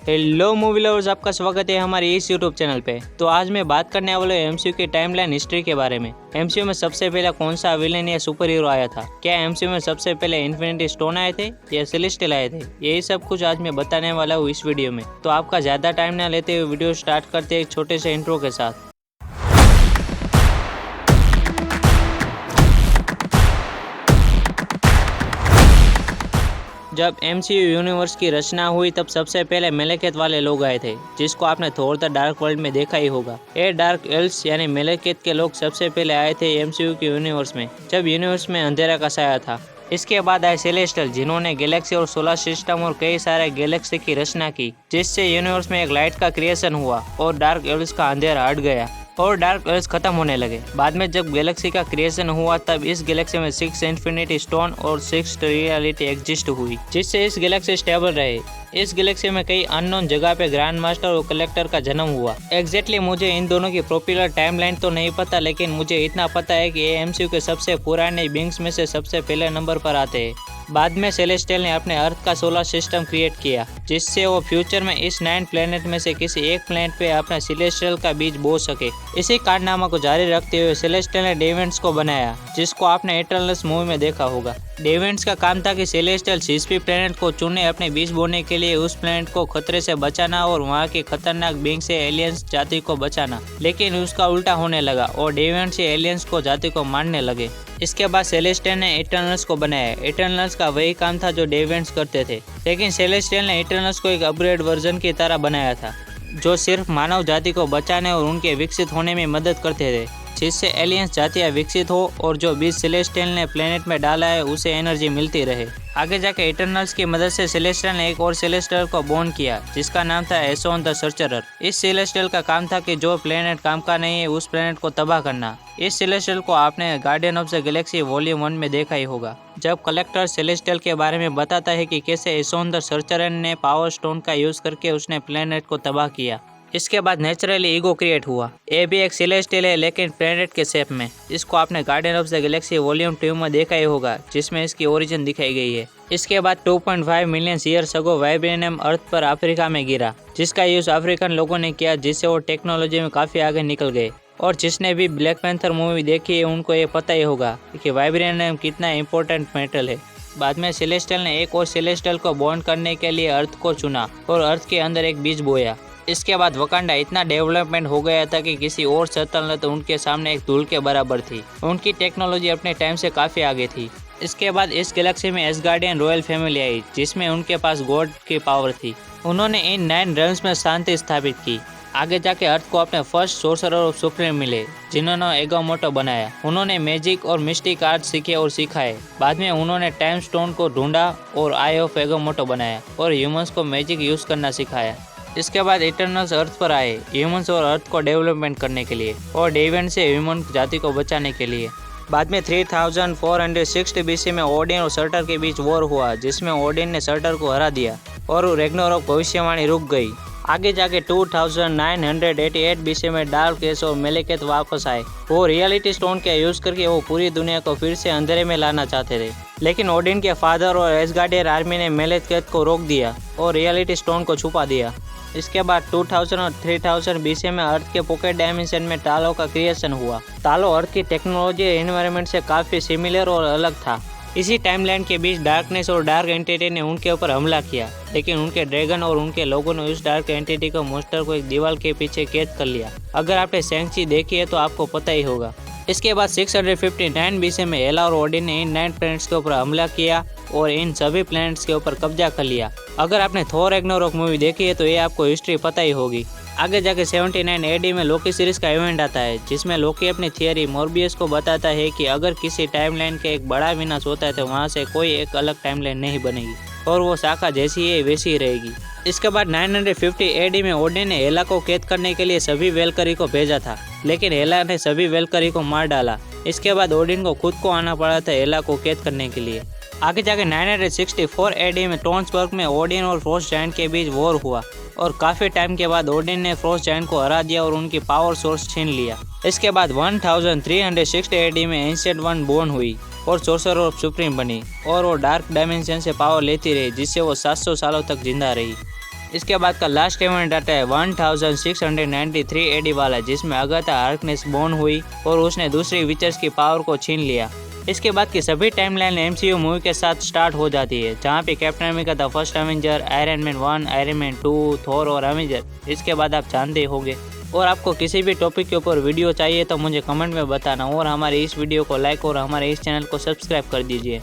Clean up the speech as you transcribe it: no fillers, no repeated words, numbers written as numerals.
Hello movie lovers, आपका स्वागत है हमारे इस यूट्यूब चैनल पे। तो आज मैं बात करने वाला हूँ एमसीयू की टाइमलाइन हिस्ट्री के बारे में। एमसीयू में सबसे पहला कौन सा विलेन या सुपर हीरो आया था? क्या एमसीयू में सबसे पहले इन्फिनिटी स्टोन आए थे या सेलेस्टियल आए थे? यही सब कुछ आज मैं बताने वाला हूँ इस वीडियो में। तो आपका ज़्यादा टाइम ना लेते हुए वीडियो स्टार्ट करते हैं एक छोटे से इंट्रो के साथ। जब एमसीयू यूनिवर्स की रचना हुई तब सबसे पहले मेलेकेत वाले लोग आए थे, जिसको आपने थोर द डार्क वर्ल्ड में देखा ही होगा। ये डार्क एल्व्स यानी मेलेकेत के लोग सबसे पहले आए थे एमसीयू के यूनिवर्स में, जब यूनिवर्स में अंधेरा का साया था। इसके बाद आए सेलेस्टियल, जिन्होंने गैलेक्सी और सोलर सिस्टम और कई सारे गैलेक्सी की रचना की, जिससे यूनिवर्स में एक लाइट का क्रिएशन हुआ और डार्क एल्व्स का अंधेरा हट गया और डार्क एल्व्स खत्म होने लगे। बाद में जब गैलेक्सी का क्रिएशन हुआ तब इस गैलेक्सी में 6 इन्फिनिटी स्टोन और 6 रियलिटी एग्जिस्ट हुई, जिससे इस गैलेक्सी स्टेबल रहे। इस गैलेक्सी में कई अननोन जगह पे ग्रैंड मास्टर और कलेक्टर का जन्म हुआ। एग्जैक्टली मुझे इन दोनों की पॉपुलर टाइमलाइन तो नहीं पता, लेकिन मुझे इतना पता है कि ये एमसीयू के सबसे पुराने बींग्स में से सबसे पहले नंबर पर आते हैं। बाद में सेलेस्टियल ने अपने अर्थ का सोलर सिस्टम क्रिएट किया, जिससे वो फ्यूचर में इस 9 प्लेनेट में से किसी एक प्लेनेट पे अपना सेलेस्टियल का बीज बो सके। इसी कारनामा को जारी रखते हुए सेलेस्टियल ने डेविएंट्स को बनाया, जिसको आपने इटरनल्स मूवी में देखा होगा। डेविएंट्स का काम था कि सेलेस्टियल जिस भी प्लेनेट को चुने अपने बीज बोने के लिए, उस प्लेनेट को खतरे से बचाना और वहाँ के खतरनाक बींग से एलियंस जाति को बचाना। लेकिन उसका उल्टा होने लगा और डेविएंट्स एलियंस को जाति को मारने लगे। इसके बाद सेलेस्टियल ने इटरनल्स को बनाया। इटरनल्स का वही काम था जो डेविएंट्स करते थे, लेकिन सेलेस्टियल ने इटरनल्स को एक अपग्रेड वर्जन की तरह बनाया था, जो सिर्फ मानव जाति को बचाने और उनके विकसित होने में मदद करते थे, जिससे एलियंस जातियाँ विकसित हो और जो बीज सेलेस्टियल ने प्लेनेट में डाला है उसे एनर्जी मिलती रहे। आगे जाके इटरनल्स की मदद से सेलेस्टियल ने एक और सेलेस्टियल को बॉर्न किया, जिसका नाम था एसोन द सर्चरर। इस सेलेस्टियल का काम था कि जो प्लेनेट काम का नहीं है उस प्लेनेट को तबाह करना। इस सेलेस्टियल को आपने guardian of the Galaxy volume 1 में देखा ही होगा, जब कलेक्टर सेलेस्टियल के बारे में बताता है कि कैसे एसोन द सर्चरर ने पावर स्टोन का यूज करके उसने प्लेनेट को तबाह किया। इसके बाद नेचुरली ईगो क्रिएट हुआ। ये भी एक सेलेस्टियल है, लेकिन प्लेनेट के शेप में। इसको आपने guardian of the Galaxy volume 2 में देखा ही होगा, जिसमें इसकी ओरिजिन दिखाई गई है। इसके बाद 2.5 मिलियन ईयर्स अगो वाइब्रेनियम अर्थ पर अफ्रीका में गिरा, जिसका यूज अफ्रीकन लोगों ने किया, जिससे वो टेक्नोलॉजी में काफ़ी आगे निकल गए। और जिसने भी ब्लैक पैंथर मूवी देखी है उनको ये पता ही होगा कि वाइब्रेनियम कितना इंपॉर्टेंट मेटल है। बाद में सेलेस्टियल ने एक और सेलेस्टियल को बॉर्न करने के लिए अर्थ को चुना और अर्थ के अंदर एक बीज बोया। इसके बाद वकांडा इतना डेवलपमेंट हो गया था कि किसी और सल्तनत उनके सामने एक धूल के बराबर थी। उनकी टेक्नोलॉजी अपने टाइम से काफ़ी आगे थी। इसके बाद इस गैलेक्सी में एसगार्डियन रॉयल फैमिली आई, जिसमें उनके पास गॉड की पावर थी। उन्होंने इन 9 रेल्म्स में शांति स्थापित की। आगे जाके अर्थ को अपने फर्स्ट सोर्सरर ऑफ सुप्रीम मिले, जिन्होंने एगामोटो बनाया। उन्होंने मैजिक और मिस्टिक आर्ट सीखे और सिखाए। बाद में उन्होंने टाइम स्टोन को ढूंढा और आई ऑफ एगामोटो बनाया और ह्यूमंस को मैजिक यूज करना सिखाया। इसके बाद इटरनल्स अर्थ पर आए, ह्यूमंस और अर्थ को डेवलपमेंट करने के लिए और डेविएंट से ह्यूमन जाति को बचाने के लिए। बाद में 3460 बीसी में ओडिन और सर्टर के बीच वॉर हुआ, जिसमें ओडिन ने सर्टर को हरा दिया और रैग्नारोक भविष्यवाणी रुक गई। आगे जाके 2988 बीसी में डार्क एज और मेलेकेत वापस आए। वो रियलिटी स्टोन के यूज करके वो पूरी दुनिया को फिर से अंधेरे में लाना चाहते थे, लेकिन ओडिन के फादर और एसगार्डियन आर्मी ने मेलेकेत को रोक दिया और रियलिटी स्टोन को छुपा दिया। इसके बाद 2000 और 3000 बीसी में अर्थ के पॉकेट डायमेंशन में टालो का क्रिएशन हुआ। टालो अर्थ की टेक्नोलॉजी एनवायरनमेंट से काफ़ी सिमिलर और अलग था। इसी टाइमलाइन के बीच डार्कनेस और डार्क एंटिटी ने उनके ऊपर हमला किया, लेकिन उनके ड्रैगन और उनके लोगों ने उस डार्क एंटिटी को मोस्टर को एक दीवार के पीछे कैद कर लिया। अगर आपने शैंग-ची देखी है तो आपको पता ही होगा। इसके बाद 659 बीसी में हेला और ओडिन ने इन 9 प्लैनेट्स के ऊपर हमला किया और इन सभी प्लैनेट्स के ऊपर कब्जा कर लिया। अगर आपने थोर रैग्नारोक मूवी देखी है तो ये आपको हिस्ट्री पता ही होगी। आगे जाके 79 एडी में लोकी सीरीज का इवेंट आता है, जिसमें लोकी अपनी थियरी मोर्बियस को बताता है कि अगर किसी टाइमलाइन के एक बड़ा विनाश होता है तो वहाँ से कोई एक अलग टाइमलाइन नहीं बनेगी और वो शाखा जैसी है वैसी ही रहेगी। इसके बाद 950 एडी में ओडिन ने हेला को कैद करने के लिए सभी वेलकरी को भेजा था, लेकिन हेला ने सभी वेलकरी को मार डाला। इसके बाद ओडिन को खुद को आना पड़ा था हेला को कैद करने के लिए। आगे जाके 964 एडी में टोन्सबर्ग में ओडिन और फ्रोस्ट जायंट के बीच वॉर हुआ और काफ़ी टाइम के बाद ओडिन ने फ्रोस्ट जायंट को हरा दिया और उनकी पावर सोर्स छीन लिया। इसके बाद 1360 एडी में एंशिएंट वन बोर्न हुई और सोर्सरर ऑफ सुप्रीम बनी और वो डार्क डायमेंशन से पावर लेती रही, जिससे वो 700 सालों तक जिंदा रही। इसके बाद का लास्ट इवेंट आता है 1693 एडी वाला, जिसमें अगाथा हार्कनेस बॉर्न हुई और उसने दूसरी विचर्स की पावर को छीन लिया। इसके बाद की सभी टाइमलाइन एमसीयू मूवी के साथ स्टार्ट हो जाती है, जहाँ पे captain America the first Avenger, iron man 1, iron man 2, Thor और अवेंजर इसके बाद आप जानते होंगे। और आपको किसी भी टॉपिक के ऊपर वीडियो चाहिए तो मुझे कमेंट में बताना और हमारे इस वीडियो को लाइक और हमारे इस चैनल को सब्सक्राइब कर दीजिए।